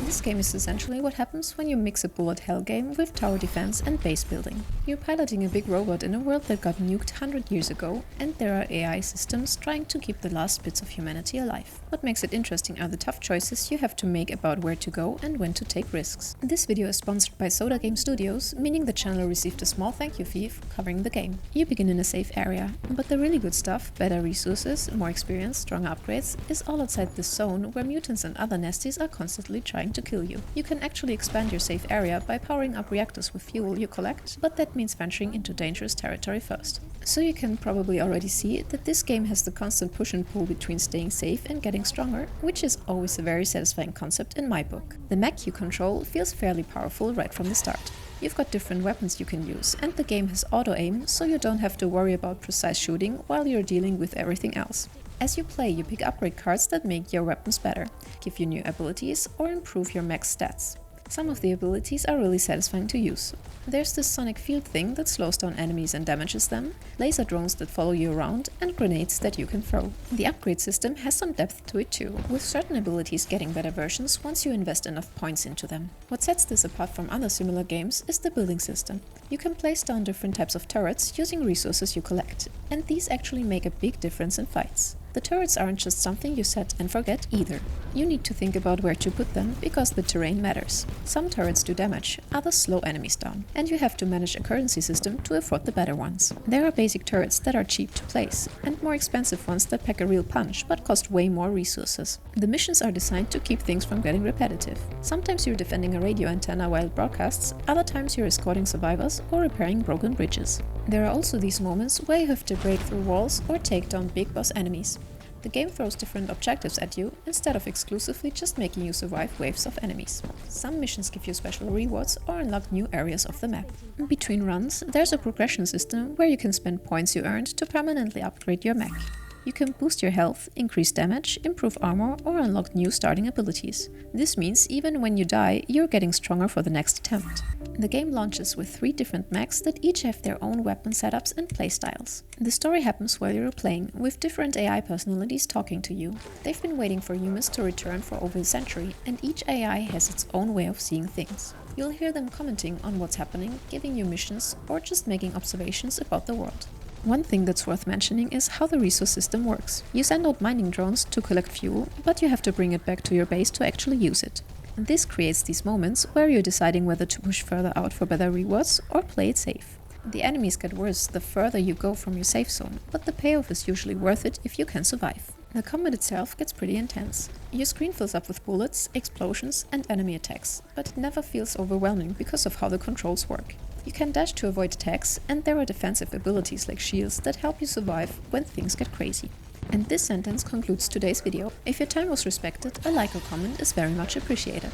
This game is essentially what happens when you mix a bullet hell game with tower defense and base building. You're piloting a big robot in a world that got nuked 100 years ago, and there are AI systems trying to keep the last bits of humanity alive. What makes it interesting are the tough choices you have to make about where to go and when to take risks. This video is sponsored by Soda Game Studios, meaning the channel received a small thank you fee for covering the game. You begin in a safe area, but the really good stuff, better resources, more experience, stronger upgrades, is all outside this zone where mutants and other nasties are constantly trying to kill you. You can actually expand your safe area by powering up reactors with fuel you collect, but that means venturing into dangerous territory first. So you can probably already see that this game has the constant push and pull between staying safe and getting stronger, which is always a very satisfying concept in my book. The mech you control feels fairly powerful right from the start. You've got different weapons you can use, and the game has auto-aim, so you don't have to worry about precise shooting while you're dealing with everything else. As you play, you pick upgrade cards that make your weapons better, give you new abilities, or improve your mech's stats. Some of the abilities are really satisfying to use. There's this sonic field thing that slows down enemies and damages them, laser drones that follow you around, and grenades that you can throw. The upgrade system has some depth to it too, with certain abilities getting better versions once you invest enough points into them. What sets this apart from other similar games is the building system. You can place down different types of turrets using resources you collect, and these actually make a big difference in fights. The turrets aren't just something you set and forget either. You need to think about where to put them, because the terrain matters. Some turrets do damage, others slow enemies down, and you have to manage a currency system to afford the better ones. There are basic turrets that are cheap to place, and more expensive ones that pack a real punch but cost way more resources. The missions are designed to keep things from getting repetitive. Sometimes you're defending a radio antenna while it broadcasts, other times you're escorting survivors or repairing broken bridges. There are also these moments where you have to break through walls or take down big boss enemies. The game throws different objectives at you, instead of exclusively just making you survive waves of enemies. Some missions give you special rewards or unlock new areas of the map. Between runs, there's a progression system where you can spend points you earned to permanently upgrade your mech. You can boost your health, increase damage, improve armor, or unlock new starting abilities. This means even when you die, you're getting stronger for the next attempt. The game launches with 3 different mechs that each have their own weapon setups and playstyles. The story happens while you're playing, with different AI personalities talking to you. They've been waiting for humans to return for over a century, and each AI has its own way of seeing things. You'll hear them commenting on what's happening, giving you missions, or just making observations about the world. One thing that's worth mentioning is how the resource system works. You send out mining drones to collect fuel, but you have to bring it back to your base to actually use it. And this creates these moments where you're deciding whether to push further out for better rewards or play it safe. The enemies get worse the further you go from your safe zone, but the payoff is usually worth it if you can survive. The combat itself gets pretty intense. Your screen fills up with bullets, explosions, and enemy attacks, but it never feels overwhelming because of how the controls work. You can dash to avoid attacks, and there are defensive abilities like shields that help you survive when things get crazy. And this sentence concludes today's video. If your time was respected, a like or comment is very much appreciated.